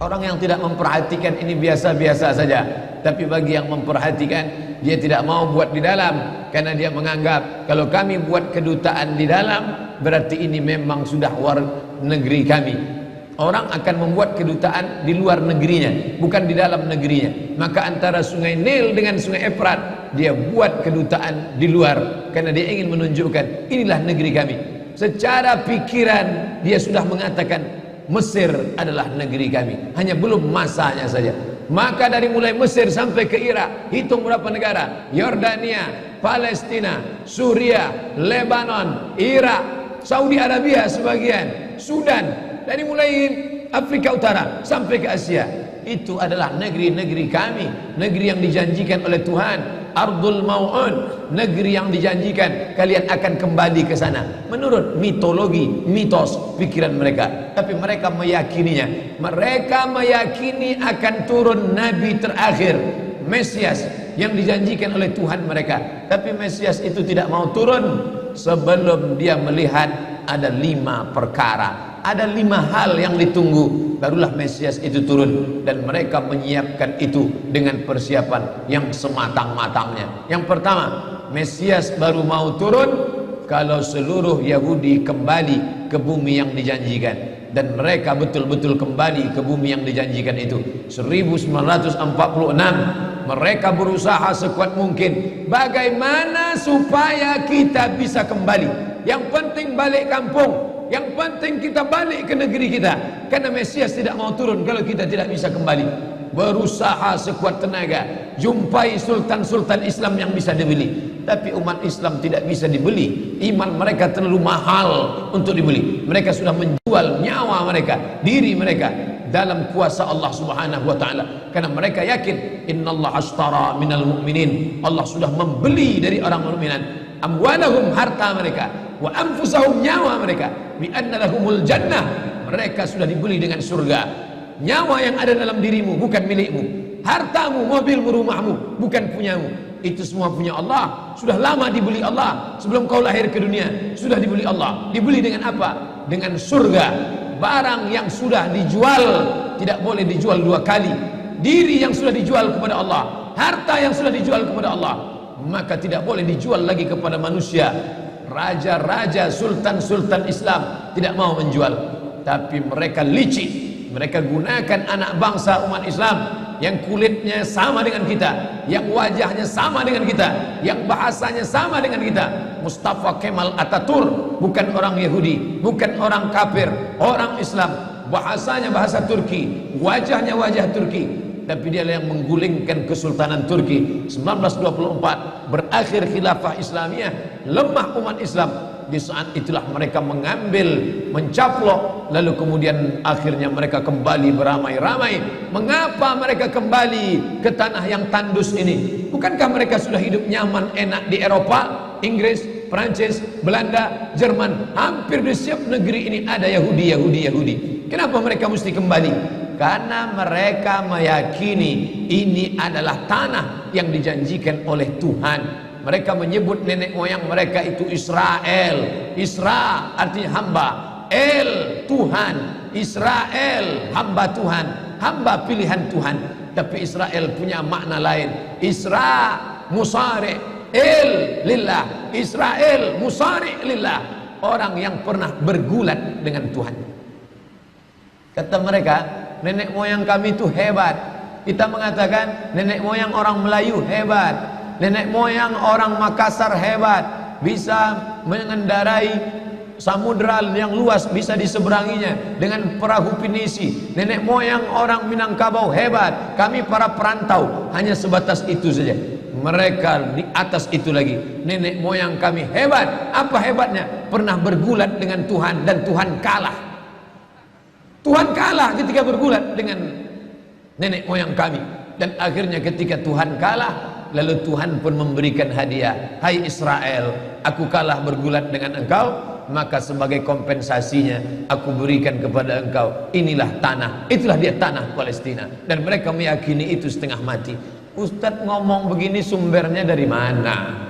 Orang yang tidak memperhatikan ini biasa-biasa saja, tapi bagi yang memperhatikan, dia tidak mau buat di dalam, karena dia menganggap kalau kami buat kedutaan di dalam, berarti ini memang sudah war negeri kami. Orang akan membuat kedutaan di luar negerinya, bukan di dalam negerinya. Maka antara Sungai Nil dengan Sungai Efrat, dia buat kedutaan di luar, karena dia ingin menunjukkan inilah negeri kami. Secara pikiran dia sudah mengatakan Mesir adalah negeri kami, hanya belum masanya saja. Maka dari mulai Mesir sampai ke Irak, hitung berapa negara: Yordania, Palestina, Suria, Lebanon, Irak, Saudi Arabia sebagian, Sudan, dari mulai Afrika Utara sampai ke Asia. Itu adalah negeri-negeri kami, negeri yang dijanjikan oleh Tuhan. Ardul Mau'un, negeri yang dijanjikan kalian akan kembali ke sana menurut mitologi, mitos, pikiran mereka. Tapi mereka meyakininya. Mereka meyakini akan turun nabi terakhir, Mesias, yang dijanjikan oleh Tuhan mereka. Tapi Mesias itu tidak mau turun sebelum dia melihat ada 5 perkara, ada 5 hal yang ditunggu, barulah Mesias itu turun. Dan mereka menyiapkan itu dengan persiapan yang sematang-matangnya. Yang pertama, Mesias baru mau turun kalau seluruh Yahudi kembali ke bumi yang dijanjikan. Dan mereka betul-betul kembali ke bumi yang dijanjikan itu. 1946 mereka berusaha sekuat mungkin, bagaimana supaya kita bisa kembali. Yang penting balik kampung, yang penting kita balik ke negeri kita, karena Mesias tidak mau turun kalau kita tidak bisa kembali. Berusaha sekuat tenaga, jumpai sultan-sultan Islam yang bisa dibeli, tapi umat Islam tidak bisa dibeli. Iman mereka terlalu mahal untuk dibeli. Mereka sudah menjual nyawa mereka, diri mereka dalam kuasa Allah Subhanahu wa taala, karena mereka yakin innallaha ashtara minal mu'minin, Allah sudah membeli dari orang mukminin amwalahum, harta mereka, wa anfusahum, nyawa mereka, bi anna lahumul jannah, mereka sudah dibeli dengan surga. Nyawa yang ada dalam dirimu bukan milikmu, hartamu, mobilmu, rumahmu bukan punyamu, itu semua punya Allah. Sudah lama dibeli Allah, sebelum kau lahir ke dunia sudah dibeli Allah. Dibeli dengan apa? Dengan surga. Barang yang sudah dijual tidak boleh dijual 2 kali. Diri yang sudah dijual kepada Allah, harta yang sudah dijual kepada Allah, maka tidak boleh dijual lagi kepada manusia. Raja-raja, sultan-sultan Islam tidak mau menjual, tapi mereka licik. Mereka gunakan anak bangsa umat Islam yang kulitnya sama dengan kita, yang wajahnya sama dengan kita, yang bahasanya sama dengan kita. Mustafa Kemal Atatürk bukan orang Yahudi, bukan orang kafir, orang Islam. Bahasanya bahasa Turki, wajahnya wajah Turki, tapi dia yang menggulingkan Kesultanan Turki. 1924 berakhir khilafah Islamiyah, lemah umat Islam. Di saat itulah mereka mengambil, mencaplok, lalu kemudian akhirnya mereka kembali beramai-ramai. Mengapa mereka kembali ke tanah yang tandus ini? Bukankah mereka sudah hidup nyaman, enak di Eropa, Inggris, Prancis, Belanda, Jerman? Hampir di setiap negeri ini ada Yahudi. Kenapa mereka mesti kembali? Karena mereka meyakini ini adalah tanah yang dijanjikan oleh Tuhan. Mereka menyebut nenek moyang mereka itu Israel. Isra artinya hamba, El Tuhan. Israel hamba Tuhan, hamba pilihan Tuhan. Tapi Israel punya makna lain. Isra musari, El lillah. Israel musari lillah, orang yang pernah bergulat dengan Tuhan. Kata mereka, nenek moyang kami itu hebat. Kita mengatakan nenek moyang orang Melayu hebat, nenek moyang orang Makassar hebat, bisa mengendarai samudra yang luas, bisa diseberanginya dengan perahu pinisi. Nenek moyang orang Minangkabau hebat, kami para perantau hanya sebatas itu saja. Mereka di atas itu lagi, nenek moyang kami hebat. Apa hebatnya? Pernah bergulat dengan Tuhan dan Tuhan kalah. Tuhan kalah ketika bergulat dengan nenek moyang kami. Dan akhirnya ketika Tuhan kalah, lalu Tuhan pun memberikan hadiah. Hai Israel, aku kalah bergulat dengan engkau, maka sebagai kompensasinya aku berikan kepada engkau inilah tanah. Itulah dia tanah Palestina. Dan mereka meyakini itu setengah mati. Ustadz ngomong begini sumbernya dari mana?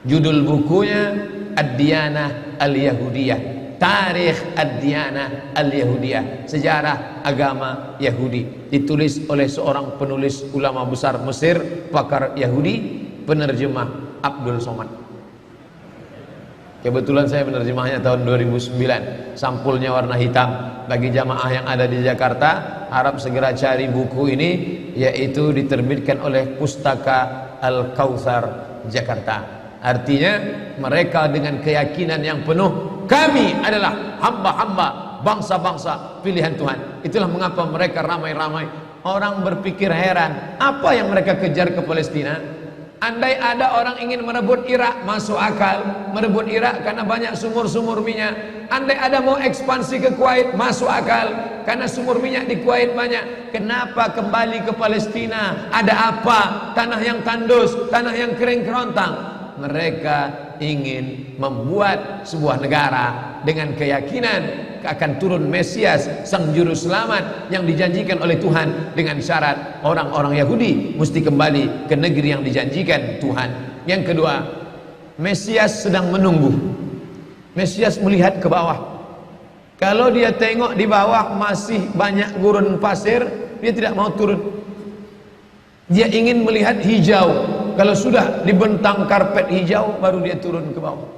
Judul bukunya Ad-Diyanah Al-Yahudiyah, Tarikh ad-Diyanah al-Yahudiyah, sejarah agama Yahudi, ditulis oleh seorang penulis ulama besar Mesir, pakar Yahudi, penerjemah Abdul Somad. Kebetulan saya menerjemahnya tahun 2009. Sampulnya warna hitam. Bagi jamaah yang ada di Jakarta, harap segera cari buku ini, yaitu diterbitkan oleh Pustaka Al-Kautsar Jakarta. Artinya mereka dengan keyakinan yang penuh, kami adalah hamba-hamba bangsa-bangsa pilihan Tuhan. Itulah mengapa mereka ramai-ramai. Orang berpikir heran, apa yang mereka kejar ke Palestina? Andai ada orang ingin merebut Irak, masuk akal. Merebut Irak karena banyak sumur-sumur minyak. Andai ada mau ekspansi ke Kuwait, masuk akal, karena sumur minyak di Kuwait banyak. Kenapa kembali ke Palestina? Ada apa? Tanah yang tandus, tanah yang kering kerontang. Mereka ingin membuat sebuah negara dengan keyakinan akan turun Mesias, sang juru selamat yang dijanjikan oleh Tuhan, dengan syarat orang-orang Yahudi mesti kembali ke negeri yang dijanjikan Tuhan. Yang kedua, Mesias sedang menunggu. Mesias melihat ke bawah. Kalau dia tengok di bawah masih banyak gurun pasir, dia tidak mau turun. Dia ingin melihat hijau. Kalau sudah dibentang karpet hijau, baru dia turun ke bawah.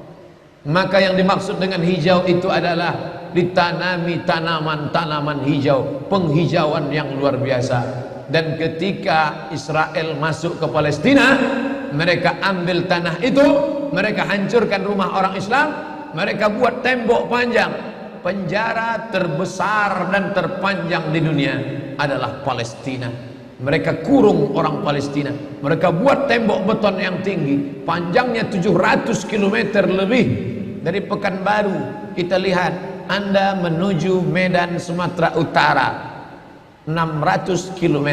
Maka yang dimaksud dengan hijau itu adalah ditanami tanaman-tanaman hijau, penghijauan yang luar biasa. Dan ketika Israel masuk ke Palestina, mereka ambil tanah itu, mereka hancurkan rumah orang Islam, mereka buat tembok panjang. Penjara terbesar dan terpanjang di dunia adalah Palestina. Mereka kurung orang Palestina. Mereka buat tembok beton yang tinggi, panjangnya 700 km lebih. Dari Pekanbaru kita lihat, Anda menuju Medan Sumatera Utara 600 km.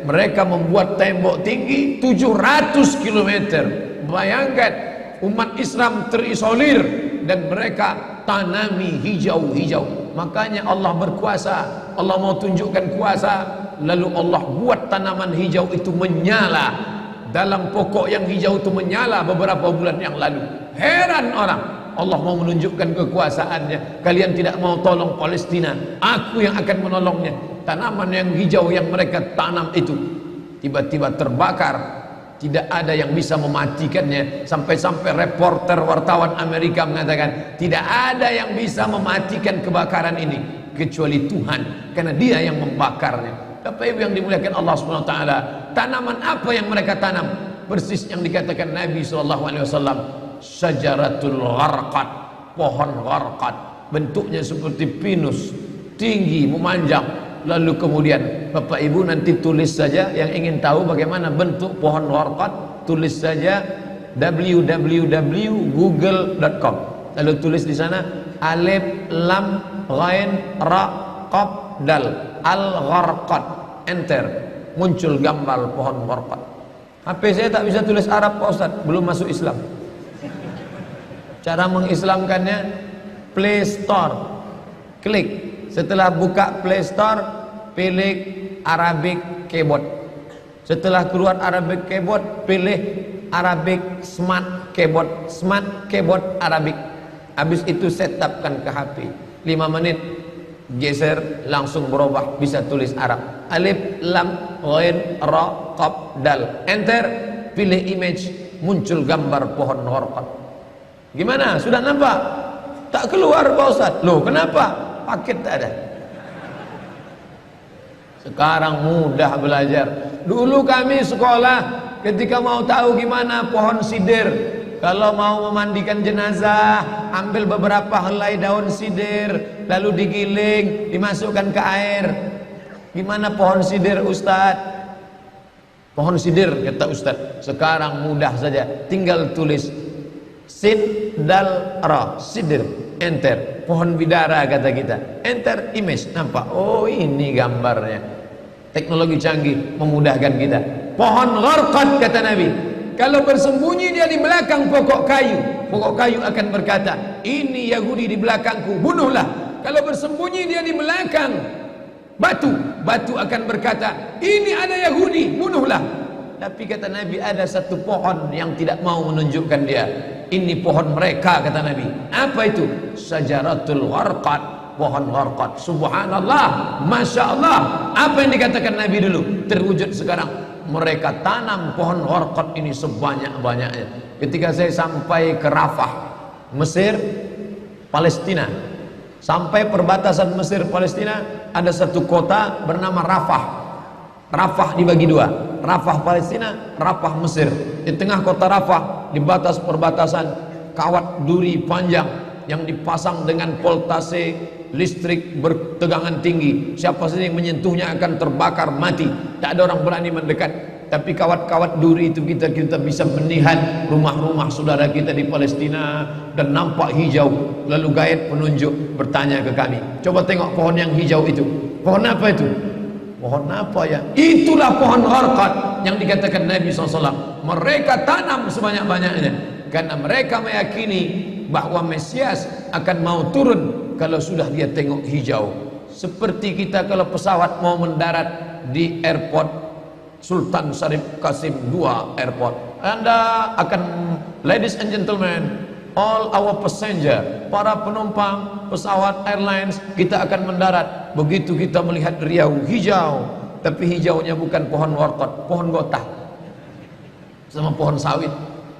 Mereka membuat tembok tinggi 700 km. Bayangkan, umat Islam terisolir dan mereka tanami hijau-hijau. Makanya Allah berkuasa. Allah mau tunjukkan kuasa, lalu Allah buat tanaman hijau itu menyala. Dalam pokok yang hijau itu menyala beberapa bulan yang lalu. Heran orang, Allah mau menunjukkan kekuasaannya. Kalian tidak mau tolong Palestina, aku yang akan menolongnya. Tanaman yang hijau yang mereka tanam itu tiba-tiba terbakar. Tidak ada yang bisa mematikannya. Sampai-sampai reporter wartawan Amerika mengatakan, tidak ada yang bisa mematikan kebakaran ini kecuali Tuhan, karena Dia yang membakarnya. Bapak Ibu yang dimuliakan Allah SWT, tanaman apa yang mereka tanam? Persis yang dikatakan Nabi SAW, syajaratul gharqad, pohon gharqad, bentuknya seperti pinus, tinggi, memanjang. Lalu kemudian Bapak Ibu nanti tulis saja, yang ingin tahu bagaimana bentuk pohon gharqad, tulis saja www.google.com. Lalu tulis di sana alif lam ghain ra qaf dal al-gharqad, enter, muncul gambar pohon gharqad. HP saya tak bisa tulis Arab Pak Ustaz, belum masuk Islam. Cara mengislamkannya, Play Store, klik. Setelah buka Play Store, pilih Arabic Keyboard. Setelah keluar Arabic Keyboard, pilih Arabic Smart Keyboard. Smart Keyboard Arabic. Habis itu setupkan ke HP. 5 menit, geser, langsung berubah, bisa tulis Arab. Alif lam ghain ra qaf dal, enter, pilih image, muncul gambar pohon gharqad. Gimana? Sudah nampak? Tak keluar Pak Ustaz. Loh, kenapa? Paket tak ada. Sekarang mudah belajar. Dulu kami sekolah, ketika mau tahu gimana pohon sidir, kalau mau memandikan jenazah, ambil beberapa helai daun sidir, lalu digiling, dimasukkan ke air. Gimana pohon sidir Ustaz? Pohon sidir, kata Ustaz. Sekarang mudah saja, tinggal tulis sin dal ra, sidir, enter. Pohon bidara kata kita, enter image, nampak, oh ini gambarnya. Teknologi canggih memudahkan kita. Pohon gharqad kata Nabi, kalau bersembunyi dia di belakang pokok kayu, pokok kayu akan berkata, ini Yahudi di belakangku, bunuhlah. Kalau bersembunyi dia di belakang batu, batu akan berkata, ini ada Yahudi, bunuhlah. Tapi kata Nabi, ada satu pohon yang tidak mau menunjukkan dia. Ini pohon mereka, kata Nabi. Apa itu? Syajaratul gharqad, pohon gharqad. Subhanallah, Masya Allah. Apa yang dikatakan Nabi dulu terwujud sekarang. Mereka tanam pohon gharqad ini sebanyak-banyaknya. Ketika saya sampai ke Rafah, Mesir, Palestina, sampai perbatasan Mesir Palestina, ada satu kota bernama Rafah. Rafah dibagi dua, Rafah Palestina, Rafah Mesir. Di tengah kota Rafah, di batas perbatasan, kawat duri panjang yang dipasang dengan voltase listrik bertegangan tinggi. Siapa saja yang menyentuhnya akan terbakar mati. Tak ada orang berani mendekat. Tapi kawat-kawat duri itu kita bisa melihat rumah-rumah saudara kita di Palestina dan nampak hijau. Lalu gaib penunjuk bertanya ke kami, coba tengok pohon yang hijau itu. Pohon apa itu? Pohon apa ya? Itulah pohon gharqad yang dikatakan Nabi SAW. Mereka tanam sebanyak-banyaknya karena mereka meyakini bahwa Mesias akan mau turun kalau sudah dia tengok hijau. Seperti kita kalau pesawat mau mendarat di airport Sultan Syarif Qasim II Airport, Anda akan, ladies and gentlemen, all our passenger, para penumpang pesawat airlines, kita akan mendarat. Begitu kita melihat riau hijau, tapi hijaunya bukan pohon gharqad, pohon gotah sama pohon sawit.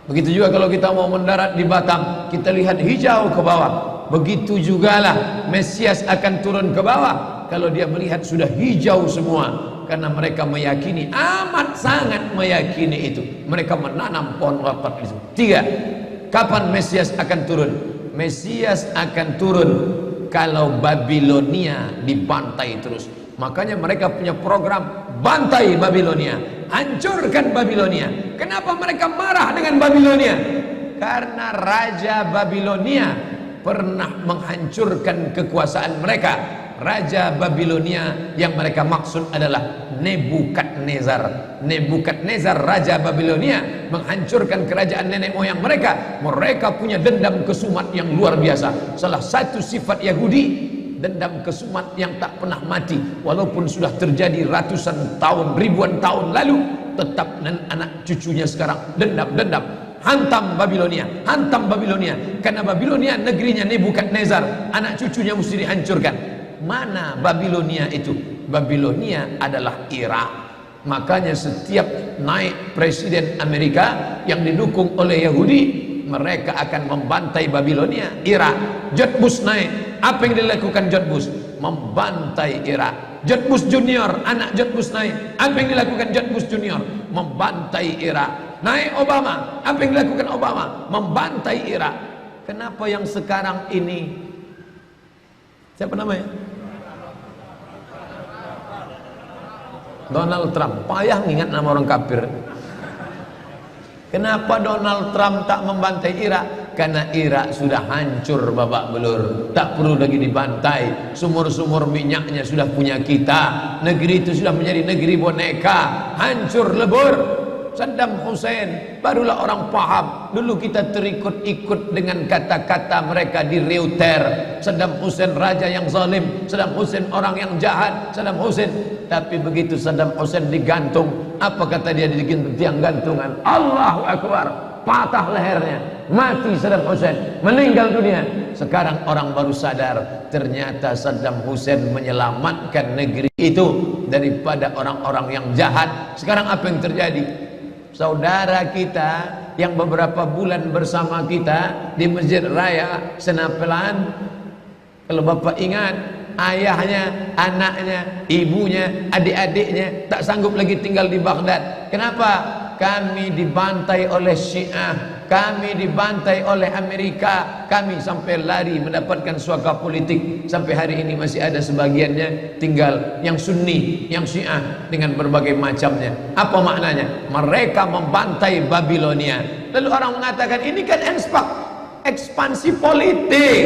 Begitu juga kalau kita mau mendarat di Batam, kita lihat hijau ke bawah. Begitu jugalah Mesias akan turun ke bawah kalau dia melihat sudah hijau semua. Karena mereka meyakini, amat sangat meyakini itu. Mereka menanam pohon gharqad itu. 3. Kapan Mesias akan turun? Mesias akan turun kalau Babilonia dibantai terus. Makanya mereka punya program bantai Babilonia, hancurkan Babilonia. Kenapa mereka marah dengan Babilonia? Karena Raja Babilonia pernah menghancurkan kekuasaan mereka. Raja Babilonia yang mereka maksud adalah Nebukadnezar. Nebukadnezar Raja Babilonia menghancurkan kerajaan nenek moyang mereka. Mereka punya dendam kesumat yang luar biasa. Salah satu sifat Yahudi, dendam kesumat yang tak pernah mati. Walaupun sudah terjadi ratusan tahun, ribuan tahun lalu, tetap anak cucunya sekarang dendam. Hantam Babilonia, hantam Babilonia. Karena Babilonia negerinya Nebukadnezar, anak cucunya mesti dihancurkan. Mana Babilonia itu? Babilonia adalah Irak. Makanya setiap naik presiden Amerika yang didukung oleh Yahudi, mereka akan membantai Babilonia, Irak. George Bush naik, apa yang dilakukan George Bush? Membantai Irak. George Bush Junior, anak George Bush naik, apa yang dilakukan George Bush Junior? Membantai Irak. Naik Obama, apa yang dilakukan Obama? Membantai Irak. Kenapa yang sekarang ini, siapa namanya? Donald Trump. Payah mengingat nama orang kafir. Kenapa Donald Trump tak membantai Irak? Karena Irak sudah hancur babak belur, tak perlu lagi dibantai. Sumur-sumur minyaknya sudah punya kita. Negeri itu sudah menjadi negeri boneka, hancur lebur. Saddam Hussein barulah orang paham. Dulu kita terikut-ikut dengan kata-kata mereka di Reuter. Saddam Hussein raja yang zalim, Saddam Hussein orang yang jahat, Saddam Hussein. Tapi begitu Saddam Hussein digantung, apa kata dia di tiang gantungan? Allahu Akbar, patah lehernya, mati Saddam Hussein, meninggal dunia. Sekarang orang baru sadar, ternyata Saddam Hussein menyelamatkan negeri itu daripada orang-orang yang jahat. Sekarang apa yang terjadi? Saudara kita yang beberapa bulan bersama kita di Masjid Raya Senapelan, kalau Bapak ingat, ayahnya, anaknya, ibunya, adik-adiknya tak sanggup lagi tinggal di Baghdad. Kenapa? Kami dibantai oleh Syiah, kami dibantai oleh Amerika, kami sampai lari mendapatkan suaka politik. Sampai hari ini masih ada sebagiannya tinggal yang Sunni, yang Syiah dengan berbagai macamnya. Apa maknanya? Mereka membantai Babilonia. Lalu orang mengatakan ini kan ekspansi politik,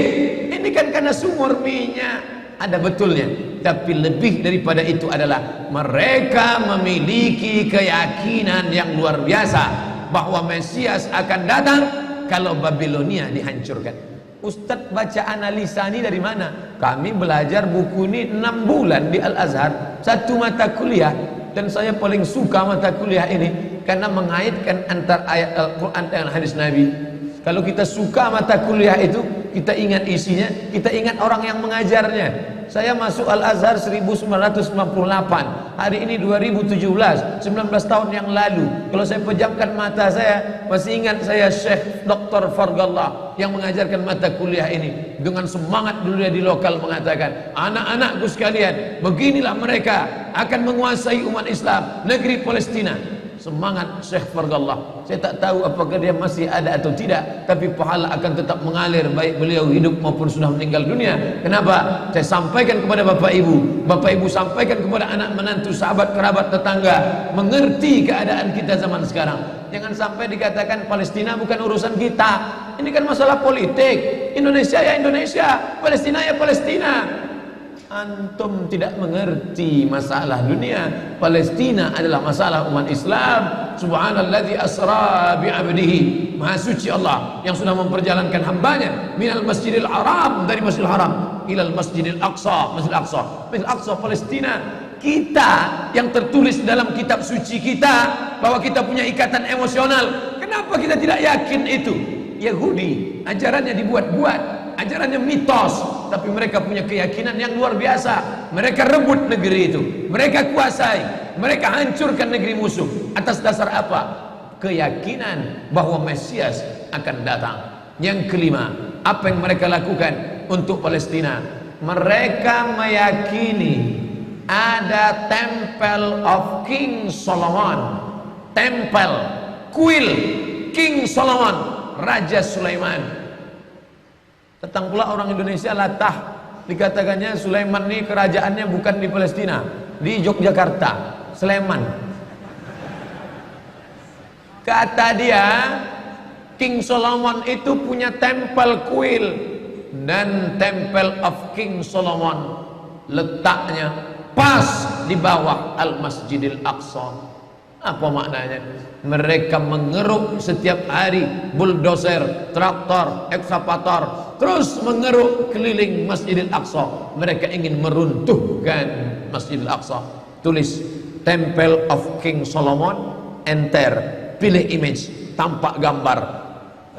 ini kan karena sumur minyak. Ada betulnya, tapi lebih daripada itu adalah mereka memiliki keyakinan yang luar biasa bahwa Mesias akan datang kalau Babilonia dihancurkan. Ustadz baca analisa ini dari mana? Kami belajar buku ini 6 bulan di Al-Azhar, satu mata kuliah, dan saya paling suka mata kuliah ini karena mengaitkan antara ayat Al-Quran dengan hadis Nabi. Kalau kita suka mata kuliah itu, kita ingat isinya, kita ingat orang yang mengajarnya. Saya masuk Al-Azhar 1998, hari ini 2017, 19 tahun yang lalu. Kalau saya pejamkan mata saya, masih ingat saya Syekh Dr. Fargallah yang mengajarkan mata kuliah ini. Dengan semangat dulu dia di lokal mengatakan, anak-anakku sekalian, beginilah mereka akan menguasai umat Islam, negeri Palestina. Semangat Syekh Fargallah. Saya tak tahu apakah dia masih ada atau tidak, tapi pahala akan tetap mengalir baik beliau hidup maupun sudah meninggal dunia. Kenapa? Saya sampaikan kepada Bapak Ibu sampaikan kepada anak menantu, sahabat, kerabat, tetangga, mengerti keadaan kita zaman sekarang. Jangan sampai dikatakan Palestina bukan urusan kita. Ini kan masalah politik. Indonesia ya Indonesia, Palestina ya Palestina. Antum tidak mengerti masalah dunia. Palestina adalah masalah umat Islam. Subhanalladzi asra bi'abdihi, maha suci Allah yang sudah memperjalankan hambanya minal masjidil haram, dari masjidil haram, ilal masjidil aqsa, masjidil aqsa, masjidil aqsa Palestina. Kita yang tertulis dalam kitab suci kita bahwa kita punya ikatan emosional, kenapa kita tidak yakin itu? Yahudi ajarannya dibuat-buat, ajarannya mitos, tapi mereka punya keyakinan yang luar biasa. Mereka rebut negeri itu, mereka kuasai, mereka hancurkan negeri musuh. Atas dasar apa? Keyakinan bahwa Mesias akan datang. Yang kelima, apa yang mereka lakukan untuk Palestina? Mereka meyakini ada Temple of King Solomon, tempel kuil King Solomon, Raja Sulaiman. Datang pula orang Indonesia latah, dikatakannya Sulaiman ini kerajaannya bukan di Palestina, di Yogyakarta, Sleman. Kata dia, King Solomon itu punya tempel kuil, dan Temple of King Solomon letaknya pas di bawah Al-Masjidil Aqsa. Apa maknanya? Mereka mengeruk setiap hari bulldozer, traktor, ekskavator, terus mengeruk keliling Masjidil Aqsa. Mereka ingin meruntuhkan Masjidil Aqsa. Tulis Temple of King Solomon, enter, pilih image, tampak gambar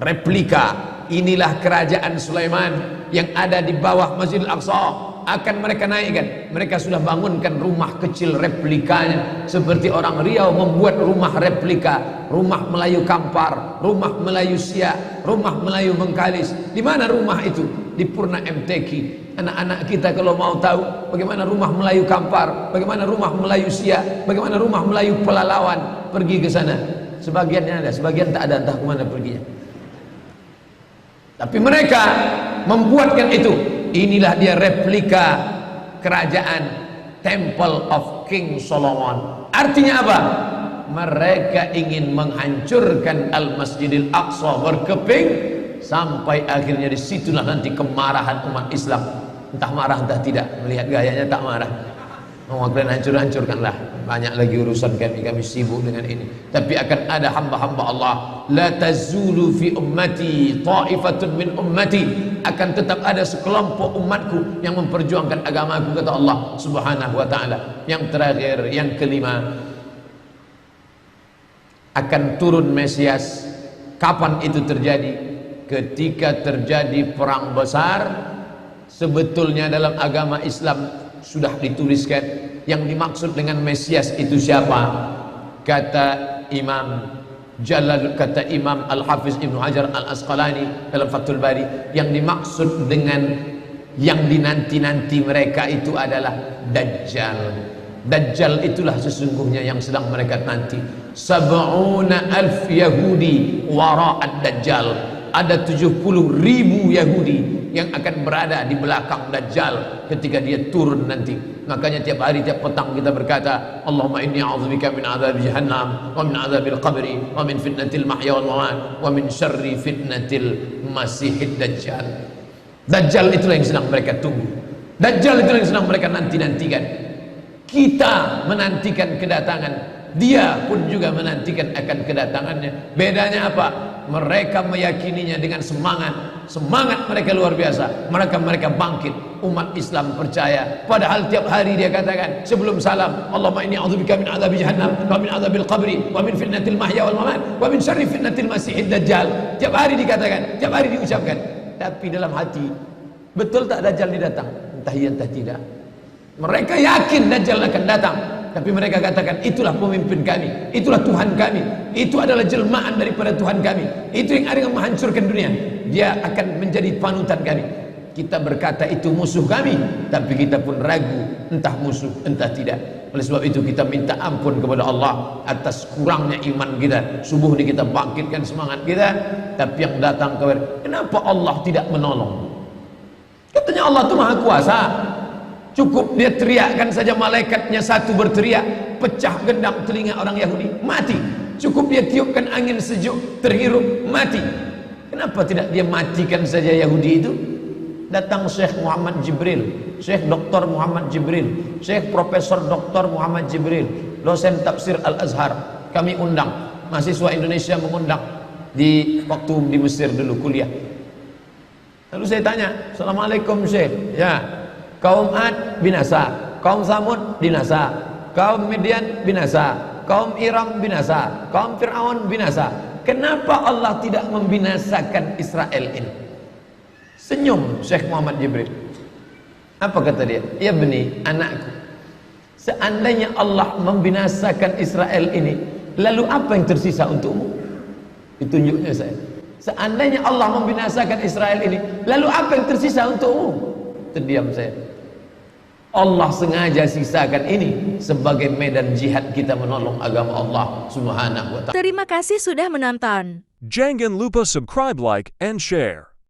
replika. Inilah kerajaan Sulaiman yang ada di bawah Masjidil Aqsa. Akan mereka naikkan. Mereka sudah bangunkan rumah kecil replikanya, seperti orang Riau membuat rumah replika, rumah Melayu Kampar, rumah Melayu Siak, rumah Melayu Bengkalis. Di mana rumah itu? Di Purna MTQ. Anak-anak kita kalau mau tahu bagaimana rumah Melayu Kampar, bagaimana rumah Melayu Siak, bagaimana rumah Melayu Pelalawan, pergi ke sana. Sebagiannya ada, sebagian tak ada, entah kemana perginya. Tapi mereka membuatkan itu. Inilah dia replika kerajaan Temple of King Solomon. Artinya apa? Mereka ingin menghancurkan Al-Masjidil Aqsa berkeping, sampai akhirnya disitulah nanti kemarahan umat Islam. Entah marah entah tidak, melihat gayanya tak marah. Mau kalian hancur-hancurkanlah, banyak lagi urusan kami sibuk dengan ini. Tapi akan ada hamba-hamba Allah, la tazulu fi ummati ta'ifatun min ummati, akan tetap ada sekelompok umatku yang memperjuangkan agamaku, kata Allah Subhanahu wa taala. Yang terakhir, yang kelima, akan turun Mesias. Kapan itu terjadi? Ketika terjadi perang besar. Sebetulnya dalam agama Islam sudah dituliskan yang dimaksud dengan Mesias itu siapa. Kata Imam Al-Hafiz Ibnu Hajar Al-Asqalani dalam Fathul Bari, yang dimaksud dengan yang dinanti-nanti mereka itu adalah Dajjal. Dajjal itulah sesungguhnya yang sedang mereka nanti. 70,000 Yahudi wara'ad Dajjal. Ada 70.000 Yahudi yang akan berada di belakang Dajjal ketika dia turun nanti. Makanya tiap hari, tiap petang kita berkata, Allahumma inni a'udzubika min azab jahannam, wa min azabil qabri, wa min fitnatil mahya wal mamat, wa min syarri fitnatil masihid Dajjal. Dajjal itulah yang sedang mereka tunggu. Dajjal itulah yang sedang mereka nanti-nantikan. Kita menantikan kedatangan, dia pun juga menantikan akan kedatangannya. Bedanya apa? Mereka meyakininya dengan semangat, semangat mereka luar biasa. Mereka bangkit. Umat Islam percaya. Padahal tiap hari dia katakan sebelum salam, Allahumma inni a'udzubika min adzabi jahannam wa min adzabil qabri wa min fitnatil mahya wal mamat wa min syarri fitnatil masiihid dajjal. Tiap hari dikatakan, tiap hari diucapkan. Tapi dalam hati, betul tak Dajjal ini datang? Entah iya entah tidak. Mereka yakin Dajjal akan datang, tapi mereka katakan itulah pemimpin kami, itulah Tuhan kami, itu adalah jelmaan daripada Tuhan kami, itu yang ada yang menghancurkan dunia, dia akan menjadi panutan kami. Kita berkata itu musuh kami, tapi kita pun ragu entah musuh entah tidak. Oleh sebab itu kita minta ampun kepada Allah atas kurangnya iman kita. Subuh ini kita bangkitkan semangat kita, tapi yang datang kepada, kenapa Allah tidak menolong? Katanya Allah itu maha kuasa. Cukup dia teriakkan saja, malaikatnya satu berteriak, pecah gendang telinga orang Yahudi, mati. Cukup dia tiupkan angin sejuk, terhirup, mati. Kenapa tidak dia matikan saja Yahudi itu? Datang Syekh Muhammad Jibril, Syekh Dr. Muhammad Jibril, Syekh Profesor Dr. Muhammad Jibril, dosen tafsir Al-Azhar. Kami undang, mahasiswa Indonesia mengundang di waktu di Mesir dulu kuliah. Lalu saya tanya, Assalamualaikum Syekh. Ya, kaum Ad binasa, kaum Samud binasa, kaum Midian binasa, kaum Iram binasa, kaum Fir'aun binasa. Kenapa Allah tidak membinasakan Israel ini? Senyum Syekh Muhammad Jibril. Apa kata dia? Ya beni, anakku, seandainya Allah membinasakan Israel ini, lalu apa yang tersisa untukmu? Ditunjuknya saya. Seandainya Allah membinasakan Israel ini, lalu apa yang tersisa untukmu? Terdiam saya. Allah sengaja sisakan ini sebagai medan jihad kita menolong agama Allah Subhanahu wa ta'ala. Terima kasih sudah menonton. Jangan lupa subscribe, like, and share.